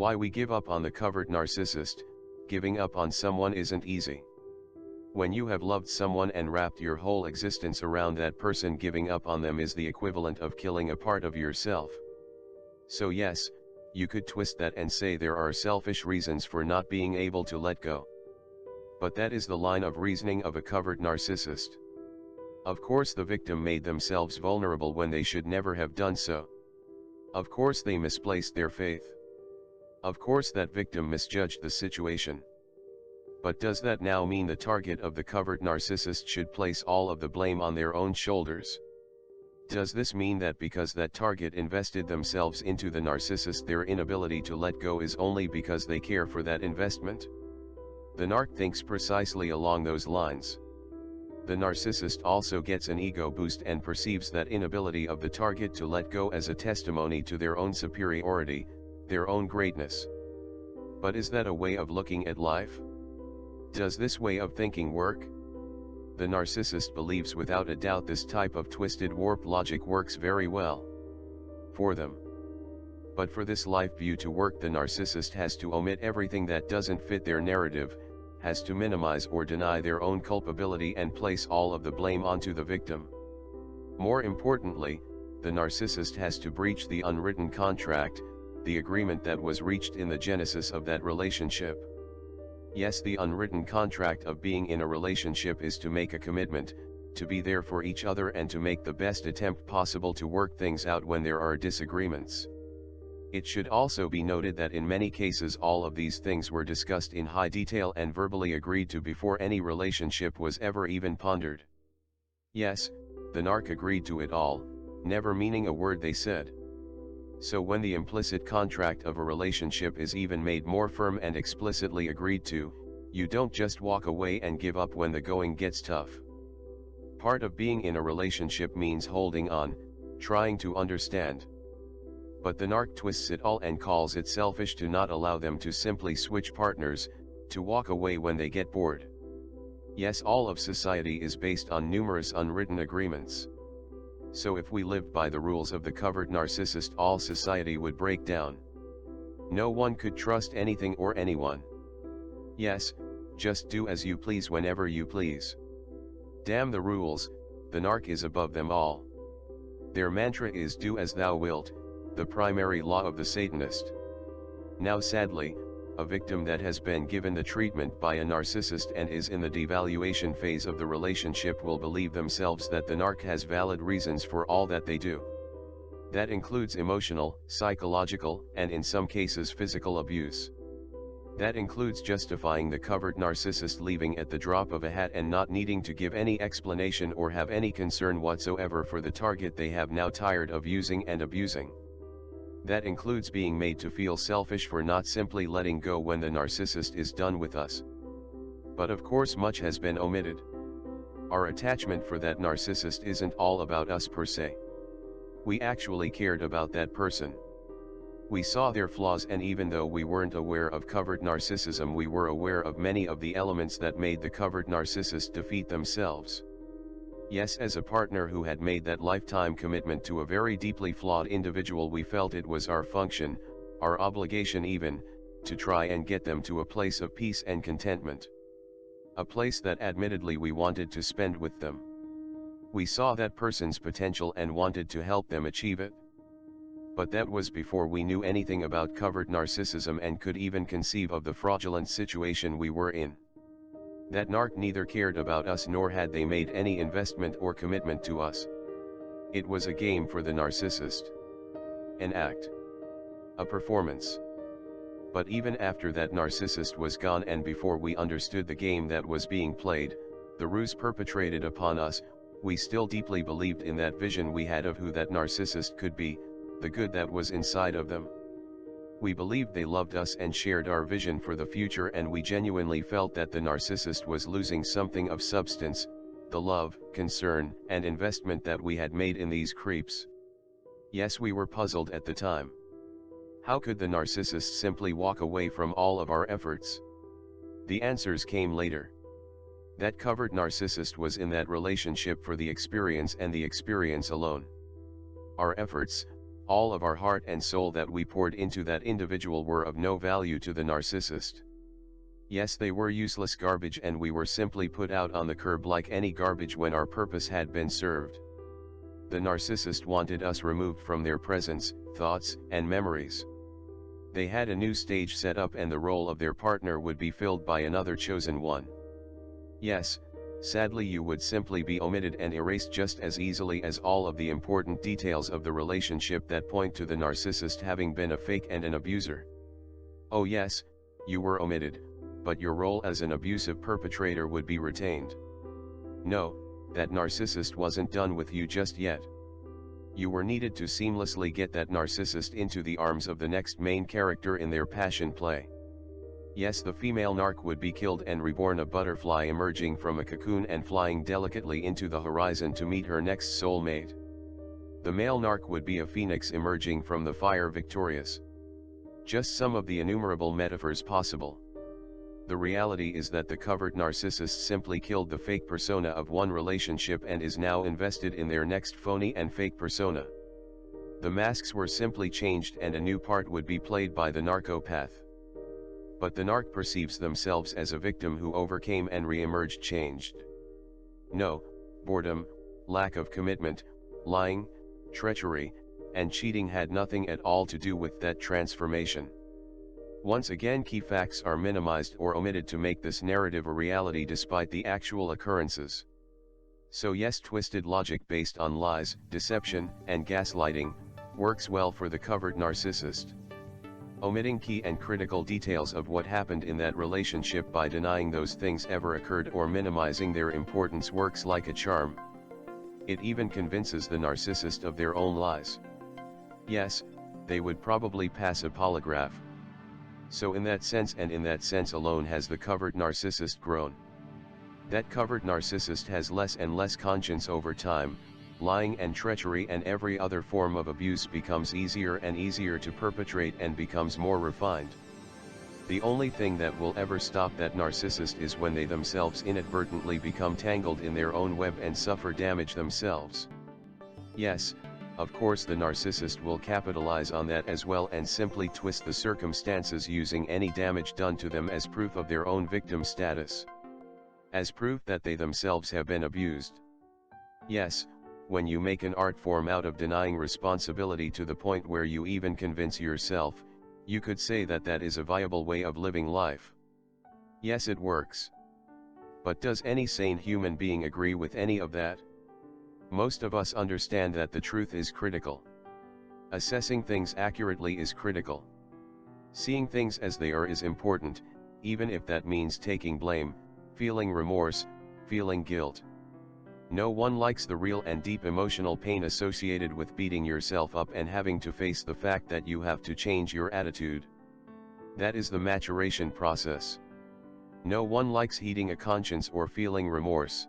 why we give up on the covert narcissist. Giving up on someone isn't easy. When you have loved someone and wrapped your whole existence around that person, giving up on them is the equivalent of killing a part of yourself. So yes, you could twist that and say there are selfish reasons for not being able to let go. But that is the line of reasoning of a covert narcissist. Of course the victim made themselves vulnerable when they should never have done so. Of course they misplaced their faith. Of course that victim misjudged the situation. But does that now mean the target of the covert narcissist should place all of the blame on their own shoulders? Does this mean that because that target invested themselves into the narcissist, their inability to let go is only because they care for that investment? The narc thinks precisely along those lines. The narcissist also gets an ego boost and perceives that inability of the target to let go as a testimony to their own superiority, their own greatness. But is that a way of looking at life? Does this way of thinking work? The narcissist believes without a doubt this type of twisted, warped logic works very well for them. But for this life view to work, the narcissist has to omit everything that doesn't fit their narrative, has to minimize or deny their own culpability and place all of the blame onto the victim. More importantly, the narcissist has to breach the unwritten contract, the agreement that was reached in the genesis of that relationship. Yes, the unwritten contract of being in a relationship is to make a commitment, to be there for each other and to make the best attempt possible to work things out when there are disagreements. It should also be noted that in many cases all of these things were discussed in high detail and verbally agreed to before any relationship was ever even pondered. Yes, the narc agreed to it all, never meaning a word they said. So when the implicit contract of a relationship is even made more firm and explicitly agreed to, you don't just walk away and give up when the going gets tough. Part of being in a relationship means holding on, trying to understand. But the narc twists it all and calls it selfish to not allow them to simply switch partners, to walk away when they get bored. Yes, all of society is based on numerous unwritten agreements. So if we lived by the rules of the covert narcissist, all society would break down. No one could trust anything or anyone. Yes, just do as you please whenever you please. Damn the rules, the narc is above them all. Their mantra is do as thou wilt, the primary law of the Satanist. Now sadly, a victim that has been given the treatment by a narcissist and is in the devaluation phase of the relationship will believe themselves that the narc has valid reasons for all that they do. That includes emotional, psychological, and in some cases physical abuse. That includes justifying the covert narcissist leaving at the drop of a hat and not needing to give any explanation or have any concern whatsoever for the target they have now tired of using and abusing. That includes being made to feel selfish for not simply letting go when the narcissist is done with us. But of course much has been omitted. Our attachment for that narcissist isn't all about us per se. We actually cared about that person. We saw their flaws, and even though we weren't aware of covert narcissism, we were aware of many of the elements that made the covert narcissist defeat themselves. Yes, as a partner who had made that lifetime commitment to a very deeply flawed individual, we felt it was our function, our obligation even, to try and get them to a place of peace and contentment. A place that admittedly we wanted to spend with them. We saw that person's potential and wanted to help them achieve it. But that was before we knew anything about covert narcissism and could even conceive of the fraudulent situation we were in. That narc neither cared about us nor had they made any investment or commitment to us. It was a game for the narcissist. An act. A performance. But even after that narcissist was gone and before we understood the game that was being played, the ruse perpetrated upon us, we still deeply believed in that vision we had of who that narcissist could be, the good that was inside of them. We believed they loved us and shared our vision for the future, and we genuinely felt that the narcissist was losing something of substance, the love, concern, and investment that we had made in these creeps. Yes, we were puzzled at the time. How could the narcissist simply walk away from all of our efforts? The answers came later. That covert narcissist was in that relationship for the experience and the experience alone. Our efforts, All of our heart and soul that we poured into that individual were of no value to the narcissist. Yes, they were useless garbage, and we were simply put out on the curb like any garbage when our purpose had been served. The narcissist wanted us removed from their presence, thoughts, and memories. They had a new stage set up, and the role of their partner would be filled by another chosen one. Yes, sadly you would simply be omitted and erased just as easily as all of the important details of the relationship that point to the narcissist having been a fake and an abuser. Oh yes, you were omitted, but your role as an abusive perpetrator would be retained. No, that narcissist wasn't done with you just yet. You were needed to seamlessly get that narcissist into the arms of the next main character in their passion play. Yes, the female narc would be killed and reborn, a butterfly emerging from a cocoon and flying delicately into the horizon to meet her next soulmate. The male narc would be a phoenix emerging from the fire victorious. Just some of the innumerable metaphors possible. The reality is that the covert narcissist simply killed the fake persona of one relationship and is now invested in their next phony and fake persona. The masks were simply changed and a new part would be played by the narcopath. But the narc perceives themselves as a victim who overcame and re-emerged changed. No, boredom, lack of commitment, lying, treachery, and cheating had nothing at all to do with that transformation. Once again, key facts are minimized or omitted to make this narrative a reality despite the actual occurrences. So yes, twisted logic based on lies, deception, and gaslighting works well for the covert narcissist. Omitting key and critical details of what happened in that relationship by denying those things ever occurred or minimizing their importance works like a charm. It even convinces the narcissist of their own lies. Yes, they would probably pass a polygraph. So in that sense, and in that sense alone, has the covert narcissist grown. That covert narcissist has less and less conscience over time. Lying and treachery and every other form of abuse becomes easier and easier to perpetrate and becomes more refined. The only thing that will ever stop that narcissist is when they themselves inadvertently become tangled in their own web and suffer damage themselves. Yes, of course the narcissist will capitalize on that as well and simply twist the circumstances using any damage done to them as proof of their own victim status. As proof that they themselves have been abused. Yes, when you make an art form out of denying responsibility to the point where you even convince yourself, you could say that that is a viable way of living life. Yes, it works. But does any sane human being agree with any of that? Most of us understand that the truth is critical. Assessing things accurately is critical. Seeing things as they are is important, even if that means taking blame, feeling remorse, feeling guilt. No one likes the real and deep emotional pain associated with beating yourself up and having to face the fact that you have to change your attitude. That is the maturation process. No one likes heeding a conscience or feeling remorse.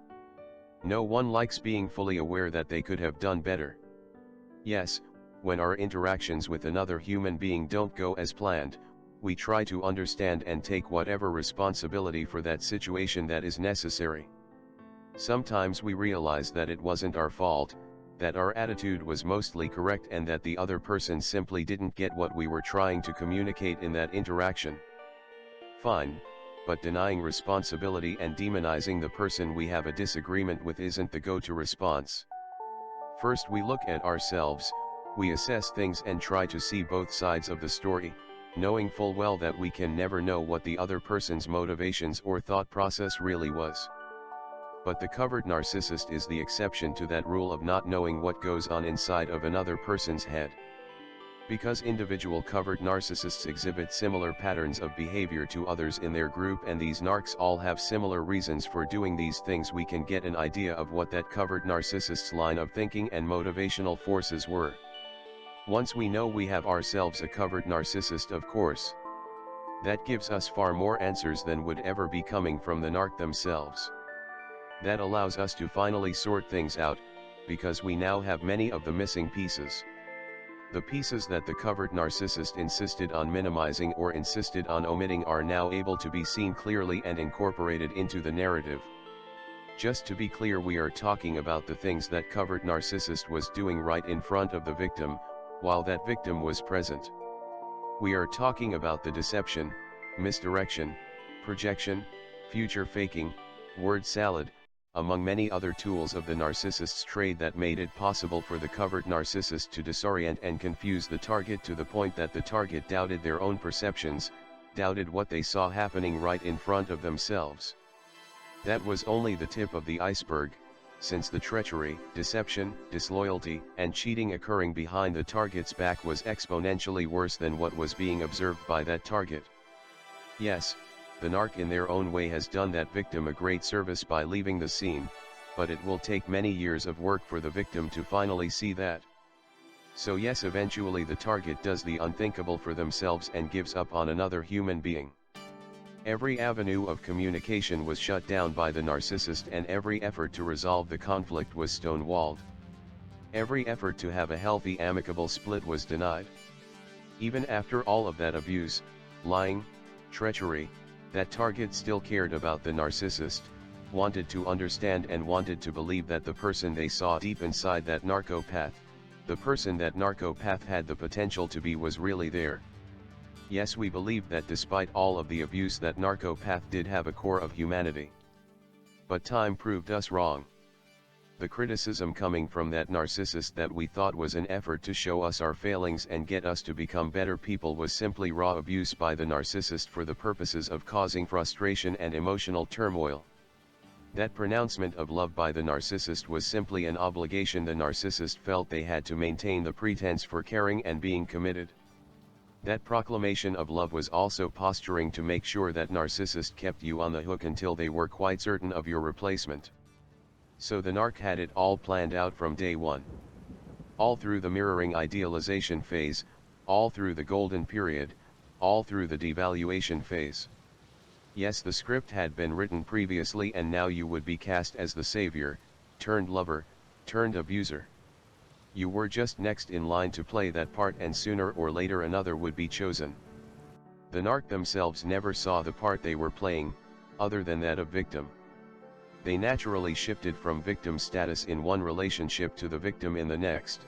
No one likes being fully aware that they could have done better. Yes, when our interactions with another human being don't go as planned, we try to understand and take whatever responsibility for that situation that is necessary. Sometimes we realize that it wasn't our fault, that our attitude was mostly correct and that the other person simply didn't get what we were trying to communicate in that interaction. Fine, but denying responsibility and demonizing the person we have a disagreement with isn't the go-to response. First we look at ourselves, we assess things and try to see both sides of the story, knowing full well that we can never know what the other person's motivations or thought process really was. But the covert narcissist is the exception to that rule of not knowing what goes on inside of another person's head. Because individual covert narcissists exhibit similar patterns of behavior to others in their group and these narcs all have similar reasons for doing these things, we can get an idea of what that covert narcissist's line of thinking and motivational forces were. Once we know we have ourselves a covert narcissist, of course, that gives us far more answers than would ever be coming from the narc themselves. That allows us to finally sort things out, because we now have many of the missing pieces. The pieces that the covert narcissist insisted on minimizing or insisted on omitting are now able to be seen clearly and incorporated into the narrative. Just to be clear, we are talking about the things that covert narcissist was doing right in front of the victim, while that victim was present. We are talking about the deception, misdirection, projection, future faking, word salad, among many other tools of the narcissist's trade that made it possible for the covert narcissist to disorient and confuse the target to the point that the target doubted their own perceptions, doubted what they saw happening right in front of themselves. That was only the tip of the iceberg, since the treachery, deception, disloyalty, and cheating occurring behind the target's back was exponentially worse than what was being observed by that target. Yes, the narc in their own way has done that victim a great service by leaving the scene, but it will take many years of work for the victim to finally see that. So yes, eventually the target does the unthinkable for themselves and gives up on another human being. Every avenue of communication was shut down by the narcissist and every effort to resolve the conflict was stonewalled. Every effort to have a healthy amicable split was denied. Even after all of that abuse, lying, treachery, that target still cared about the narcissist, wanted to understand and wanted to believe that the person they saw deep inside that narcopath, the person that narcopath had the potential to be, was really there. Yes, we believed that despite all of the abuse that narcopath did have a core of humanity. But time proved us wrong. The criticism coming from that narcissist that we thought was an effort to show us our failings and get us to become better people was simply raw abuse by the narcissist for the purposes of causing frustration and emotional turmoil. That pronouncement of love by the narcissist was simply an obligation the narcissist felt they had to maintain the pretense for caring and being committed. That proclamation of love was also posturing to make sure that narcissist kept you on the hook until they were quite certain of your replacement. So the narc had it all planned out from day one. All through the mirroring idealization phase, all through the golden period, all through the devaluation phase. Yes, the script had been written previously and now you would be cast as the savior, turned lover, turned abuser. You were just next in line to play that part and sooner or later another would be chosen. The narc themselves never saw the part they were playing, other than that of victim. They naturally shifted from victim status in one relationship to the victim in the next.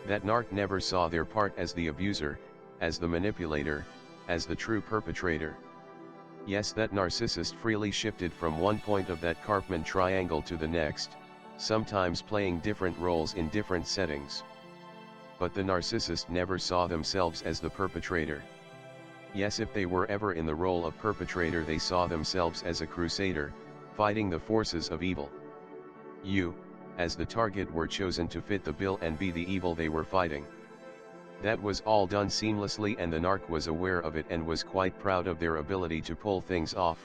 That narc never saw their part as the abuser, as the manipulator, as the true perpetrator. Yes, that narcissist freely shifted from one point of that Karpman triangle to the next, sometimes playing different roles in different settings. But the narcissist never saw themselves as the perpetrator. Yes, if they were ever in the role of perpetrator, they saw themselves as a crusader, fighting the forces of evil. You, as the target, were chosen to fit the bill and be the evil they were fighting. That was all done seamlessly and the narc was aware of it and was quite proud of their ability to pull things off.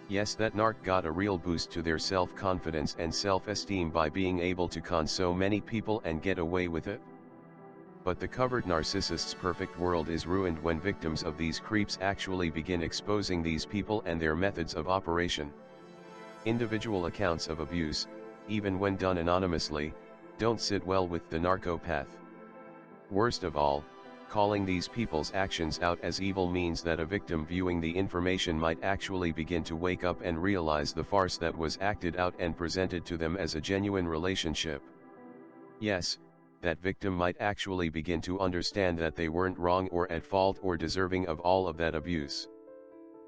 Yes, that narc got a real boost to their self-confidence and self-esteem by being able to con so many people and get away with it. But the covert narcissist's perfect world is ruined when victims of these creeps actually begin exposing these people and their methods of operation. Individual accounts of abuse, even when done anonymously, don't sit well with the narcopath. Worst of all, calling these people's actions out as evil means that a victim viewing the information might actually begin to wake up and realize the farce that was acted out and presented to them as a genuine relationship. Yes, that victim might actually begin to understand that they weren't wrong or at fault or deserving of all of that abuse.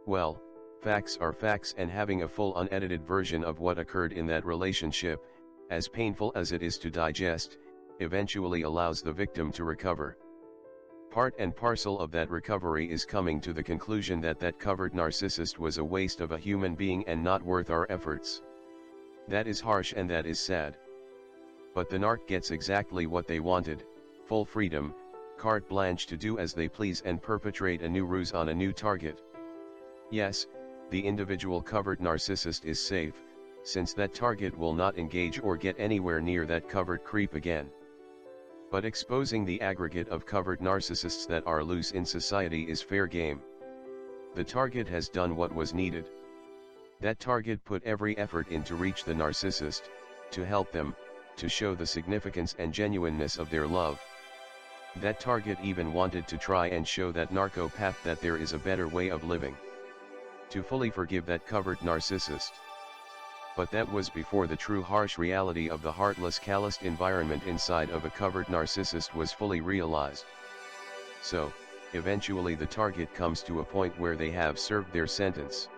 Well, facts are facts, and having a full unedited version of what occurred in that relationship, as painful as it is to digest, eventually allows the victim to recover. Part and parcel of that recovery is coming to the conclusion that that covert narcissist was a waste of a human being and not worth our efforts. That is harsh and that is sad. But the narc gets exactly what they wanted: full freedom, carte blanche to do as they please and perpetrate a new ruse on a new target. Yes, the individual covert narcissist is safe, since that target will not engage or get anywhere near that covert creep again. But exposing the aggregate of covert narcissists that are loose in society is fair game. The target has done what was needed. That target put every effort in to reach the narcissist, to help them, to show the significance and genuineness of their love. That target even wanted to try and show that narcopath that there is a better way of living. To fully forgive that covert narcissist. But that was before the true harsh reality of the heartless, calloused environment inside of a covert narcissist was fully realized. So, eventually the target comes to a point where they have served their sentence.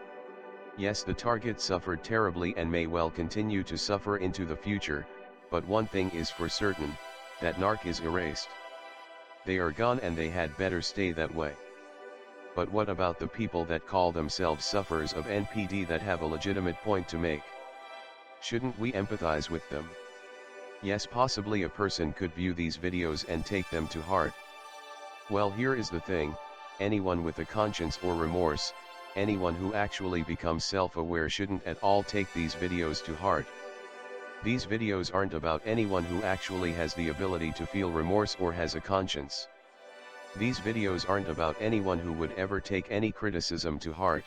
Yes, the target suffered terribly and may well continue to suffer into the future, but one thing is for certain, that narc is erased. They are gone and they had better stay that way. But what about the people that call themselves sufferers of NPD that have a legitimate point to make? Shouldn't we empathize with them? Yes, possibly a person could view these videos and take them to heart. Well, here is the thing, anyone with a conscience or remorse, anyone who actually becomes self-aware shouldn't at all take these videos to heart. These videos aren't about anyone who actually has the ability to feel remorse or has a conscience. These videos aren't about anyone who would ever take any criticism to heart.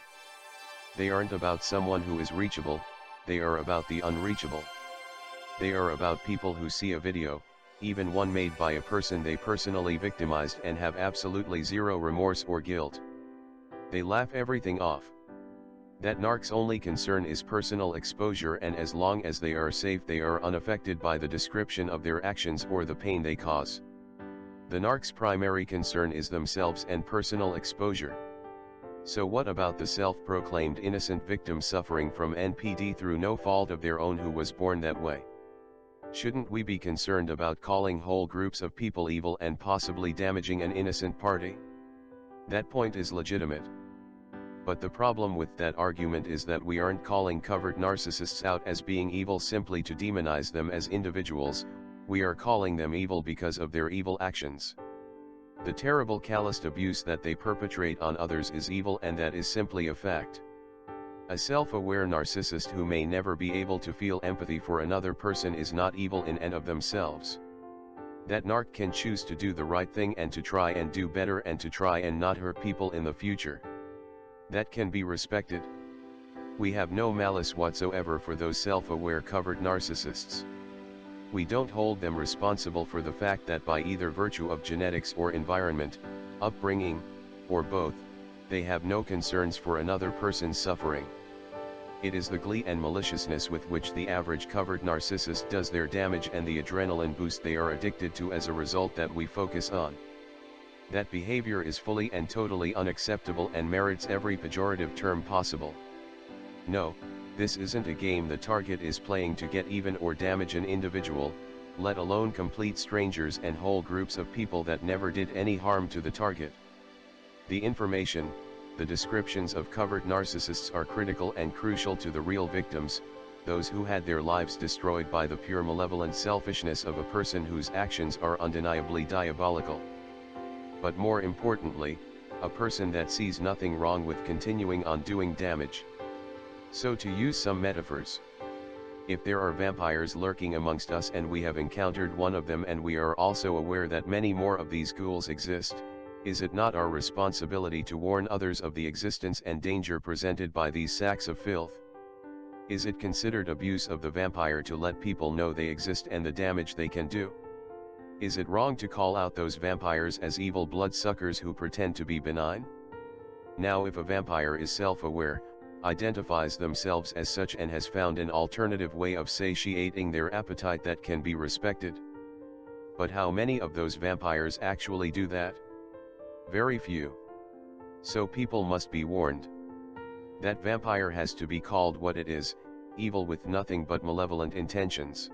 They aren't about someone who is reachable, they are about the unreachable. They are about people who see a video, even one made by a person they personally victimized, and have absolutely zero remorse or guilt. They laugh everything off. That narc's only concern is personal exposure, and as long as they are safe they are unaffected by the description of their actions or the pain they cause. The narc's primary concern is themselves and personal exposure. So what about the self-proclaimed innocent victim suffering from NPD through no fault of their own who was born that way? Shouldn't we be concerned about calling whole groups of people evil and possibly damaging an innocent party? That point is legitimate. But the problem with that argument is that we aren't calling covert narcissists out as being evil simply to demonize them as individuals, we are calling them evil because of their evil actions. The terrible calloused abuse that they perpetrate on others is evil, and that is simply a fact. A self-aware narcissist who may never be able to feel empathy for another person is not evil in and of themselves. That narc can choose to do the right thing and to try and do better and to try and not hurt people in the future. That can be respected. We have no malice whatsoever for those self-aware covert narcissists. We don't hold them responsible for the fact that by either virtue of genetics or environment, upbringing, or both, they have no concerns for another person's suffering. It is the glee and maliciousness with which the average covert narcissist does their damage and the adrenaline boost they are addicted to as a result that we focus on. That behavior is fully and totally unacceptable and merits every pejorative term possible. No, this isn't a game the target is playing to get even or damage an individual, let alone complete strangers and whole groups of people that never did any harm to the target. The information, the descriptions of covert narcissists are critical and crucial to the real victims, those who had their lives destroyed by the pure malevolent selfishness of a person whose actions are undeniably diabolical. But more importantly, a person that sees nothing wrong with continuing on doing damage. So to use some metaphors, if there are vampires lurking amongst us and we have encountered one of them and we are also aware that many more of these ghouls exist, is it not our responsibility to warn others of the existence and danger presented by these sacks of filth? Is it considered abuse of the vampire to let people know they exist and the damage they can do? Is it wrong to call out those vampires as evil bloodsuckers who pretend to be benign? Now, if a vampire is self-aware, identifies themselves as such and has found an alternative way of satiating their appetite that can be respected. But how many of those vampires actually do that? Very few. So people must be warned. That vampire has to be called what it is, evil with nothing but malevolent intentions.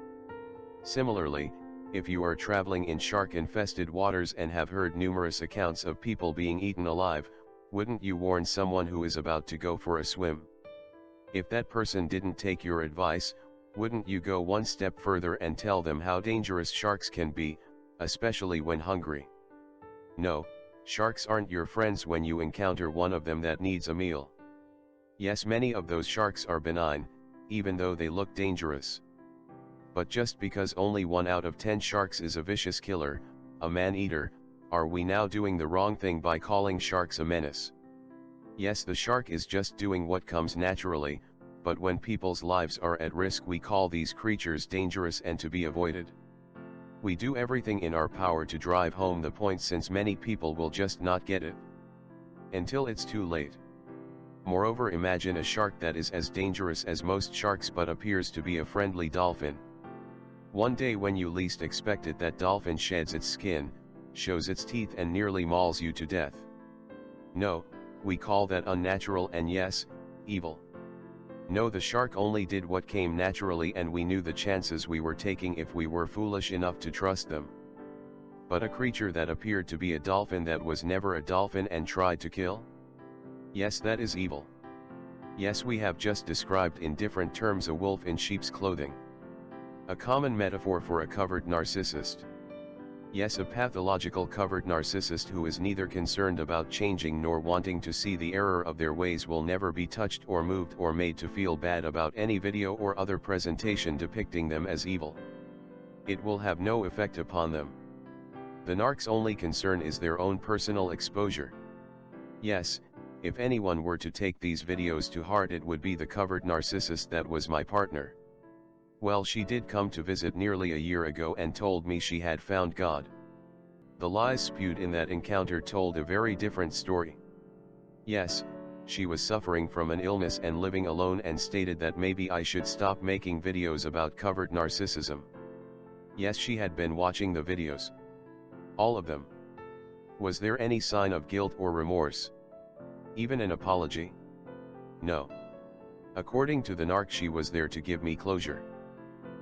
Similarly, if you are traveling in shark-infested waters and have heard numerous accounts of people being eaten alive, wouldn't you warn someone who is about to go for a swim? If that person didn't take your advice, wouldn't you go one step further and tell them how dangerous sharks can be, especially when hungry? No, sharks aren't your friends when you encounter one of them that needs a meal. Yes, many of those sharks are benign, even though they look dangerous. But just because only 1 out of 10 sharks is a vicious killer, a man-eater, are we now doing the wrong thing by calling sharks a menace? Yes, the shark is just doing what comes naturally, but when people's lives are at risk we call these creatures dangerous and to be avoided. We do everything in our power to drive home the point, since many people will just not get it. Until it's too late. Moreover, imagine a shark that is as dangerous as most sharks but appears to be a friendly dolphin. One day when you least expect it, that dolphin sheds its skin, shows its teeth and nearly mauls you to death. No, we call that unnatural and yes, evil. No, the shark only did what came naturally, and we knew the chances we were taking if we were foolish enough to trust them. But a creature that appeared to be a dolphin that was never a dolphin and tried to kill? Yes, that is evil. Yes, we have just described in different terms a wolf in sheep's clothing. A common metaphor for a covert narcissist. Yes, a pathological covert narcissist who is neither concerned about changing nor wanting to see the error of their ways will never be touched or moved or made to feel bad about any video or other presentation depicting them as evil. It will have no effect upon them. The narc's only concern is their own personal exposure. Yes, if anyone were to take these videos to heart, it would be the covert narcissist that was my partner. Well, she did come to visit nearly a year ago and told me she had found God. The lies spewed in that encounter told a very different story. Yes, she was suffering from an illness and living alone, and stated that maybe I should stop making videos about covert narcissism. Yes, she had been watching the videos. All of them. Was there any sign of guilt or remorse? Even an apology? No. According to the narc, she was there to give me closure.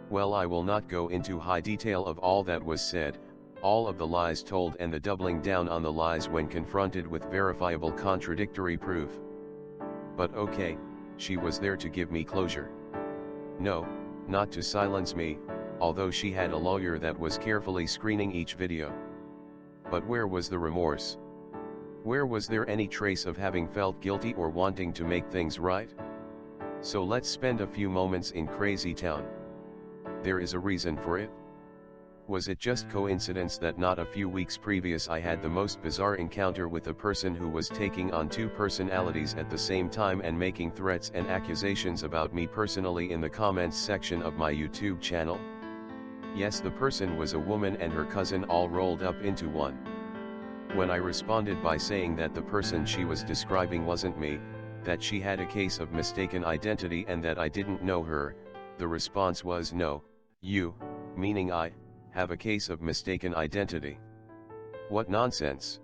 Well, I will not go into high detail of all that was said, all of the lies told and the doubling down on the lies when confronted with verifiable contradictory proof. But okay, she was there to give me closure. No, not to silence me, although she had a lawyer that was carefully screening each video. But where was the remorse? Where was there any trace of having felt guilty or wanting to make things right? So let's spend a few moments in Crazy Town. There is a reason for it. Was it just coincidence that not a few weeks previous I had the most bizarre encounter with a person who was taking on two personalities at the same time and making threats and accusations about me personally in the comments section of my YouTube channel? Yes, the person was a woman and her cousin all rolled up into one. When I responded by saying that the person she was describing wasn't me, that she had a case of mistaken identity and that I didn't know her, the response was, no, you, meaning I, have a case of mistaken identity. What nonsense.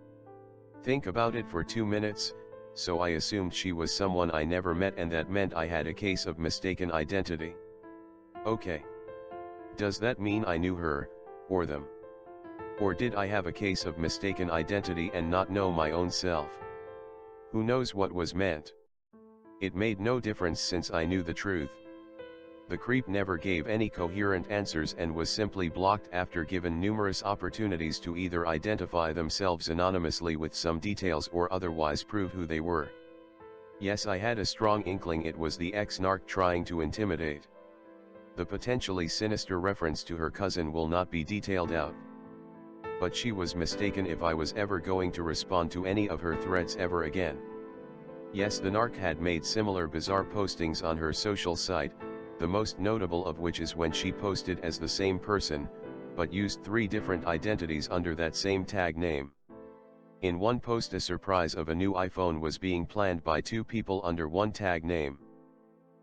Think about it for 2 minutes. So I assumed she was someone I never met, and that meant I had a case of mistaken identity. Okay. Does that mean I knew her, or them? Or did I have a case of mistaken identity and not know my own self? Who knows what was meant? It made no difference since I knew the truth. The creep never gave any coherent answers and was simply blocked after given numerous opportunities to either identify themselves anonymously with some details or otherwise prove who they were. Yes, I had a strong inkling it was the ex-narc trying to intimidate. The potentially sinister reference to her cousin will not be detailed out. But she was mistaken if I was ever going to respond to any of her threats ever again. Yes, the narc had made similar bizarre postings on her social site, the most notable of which is when she posted as the same person, but used 3 different identities under that same tag name. In one post, a surprise of a new iPhone was being planned by 2 people under one tag name.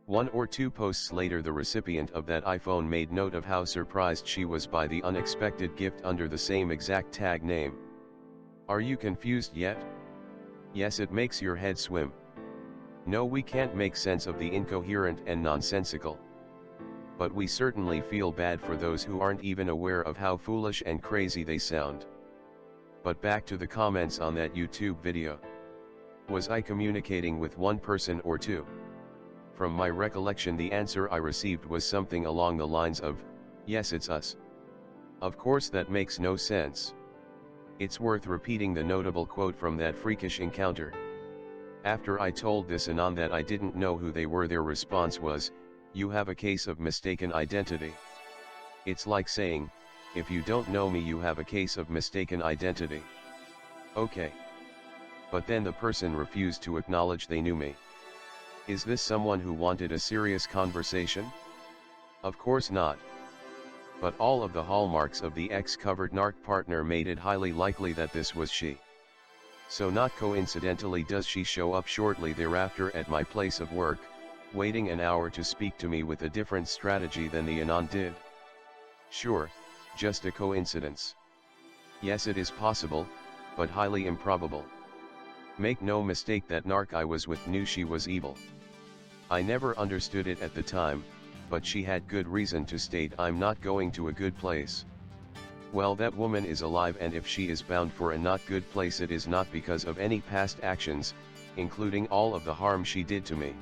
1 or 2 posts later, the recipient of that iPhone made note of how surprised she was by the unexpected gift under the same exact tag name. Are you confused yet? Yes, it makes your head swim. No, we can't make sense of the incoherent and nonsensical. But we certainly feel bad for those who aren't even aware of how foolish and crazy they sound. But back to the comments on that YouTube video. Was I communicating with one person or 2? From my recollection, the answer I received was something along the lines of, yes, it's us. Of course, that makes no sense. It's worth repeating the notable quote from that freakish encounter. After I told this anon that I didn't know who they were, their response was, you have a case of mistaken identity. It's like saying, if you don't know me, you have a case of mistaken identity. Okay. But then the person refused to acknowledge they knew me. Is this someone who wanted a serious conversation? Of course not. But all of the hallmarks of the ex-covert narc partner made it highly likely that this was she. So not coincidentally does she show up shortly thereafter at my place of work, waiting an hour to speak to me with a different strategy than the Anon did. Sure, just a coincidence. Yes, it is possible, but highly improbable. Make no mistake, that narc I was with knew she was evil. I never understood it at the time, but she had good reason to state, "I'm not going to a good place." Well, that woman is alive, and if she is bound for a not good place, it is not because of any past actions, including all of the harm she did to me.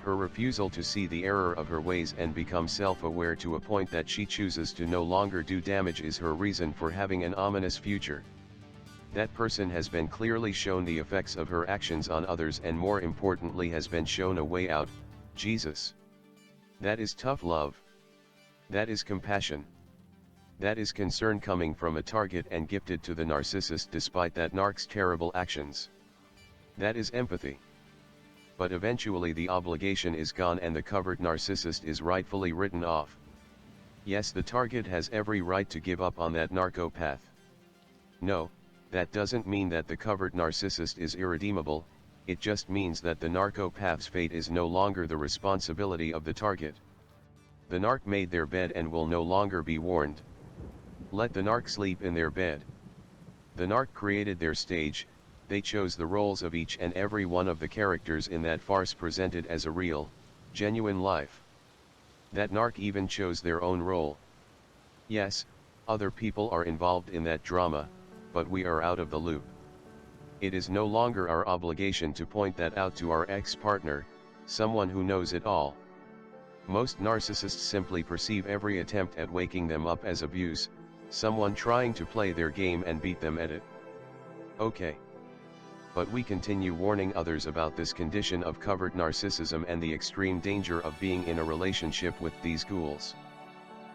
Her refusal to see the error of her ways and become self-aware to a point that she chooses to no longer do damage is her reason for having an ominous future. That person has been clearly shown the effects of her actions on others, and more importantly has been shown a way out, Jesus. That is tough love. That is compassion. That is concern coming from a target and gifted to the narcissist despite that narc's terrible actions. That is empathy. But eventually the obligation is gone and the covert narcissist is rightfully written off. Yes, the target has every right to give up on that narcopath. No, that doesn't mean that the covert narcissist is irredeemable, it just means that the narcopath's fate is no longer the responsibility of the target. The narc made their bed and will no longer be warned. Let the narc sleep in their bed. The narc created their stage, they chose the roles of each and every one of the characters in that farce presented as a real, genuine life. That narc even chose their own role. Yes, other people are involved in that drama, but we are out of the loop. It is no longer our obligation to point that out to our ex-partner, someone who knows it all. Most narcissists simply perceive every attempt at waking them up as abuse, someone trying to play their game and beat them at it. Okay. But we continue warning others about this condition of covert narcissism and the extreme danger of being in a relationship with these ghouls.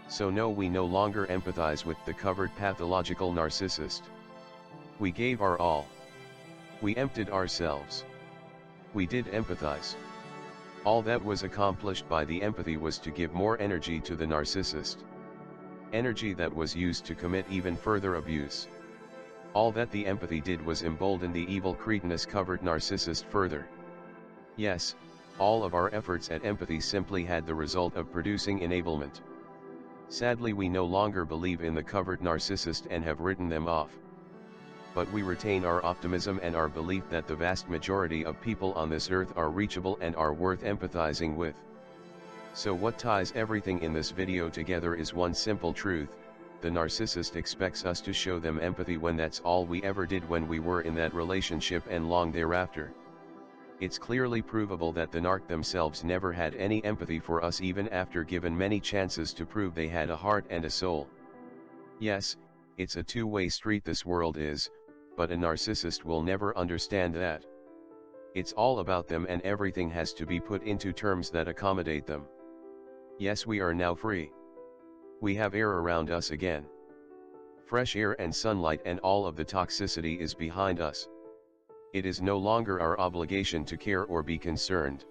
So no, we no longer empathize with the covert pathological narcissist. We gave our all. We emptied ourselves. We did empathize. All that was accomplished by the empathy was to give more energy to the narcissist. Energy that was used to commit even further abuse. All that the empathy did was embolden the evil cretinous covert narcissist further. Yes, all of our efforts at empathy simply had the result of producing enablement. Sadly, we no longer believe in the covert narcissist and have written them off. But we retain our optimism and our belief that the vast majority of people on this earth are reachable and are worth empathizing with. So what ties everything in this video together is one simple truth: the narcissist expects us to show them empathy when that's all we ever did when we were in that relationship and long thereafter. It's clearly provable that the narc themselves never had any empathy for us, even after given many chances to prove they had a heart and a soul. Yes, it's a two-way street this world is, but a narcissist will never understand that. It's all about them and everything has to be put into terms that accommodate them. Yes, we are now free. We have air around us again. Fresh air and sunlight, and all of the toxicity is behind us. It is no longer our obligation to care or be concerned.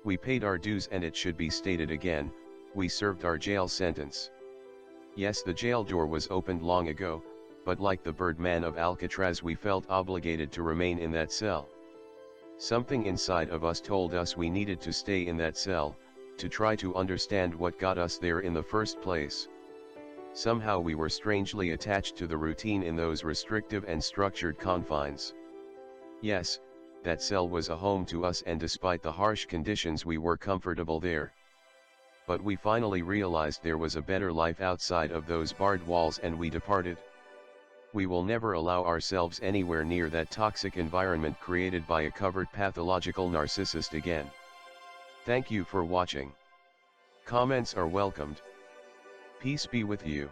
We paid our dues, and it should be stated again, we served our jail sentence. Yes, the jail door was opened long ago, but like the Birdman of Alcatraz, we felt obligated to remain in that cell. Something inside of us told us we needed to stay in that cell, to try to understand what got us there in the first place. Somehow we were strangely attached to the routine in those restrictive and structured confines. Yes, that cell was a home to us, and despite the harsh conditions we were comfortable there. But we finally realized there was a better life outside of those barred walls, and we departed. We will never allow ourselves anywhere near that toxic environment created by a covert pathological narcissist again. Thank you for watching. Comments are welcomed. Peace be with you.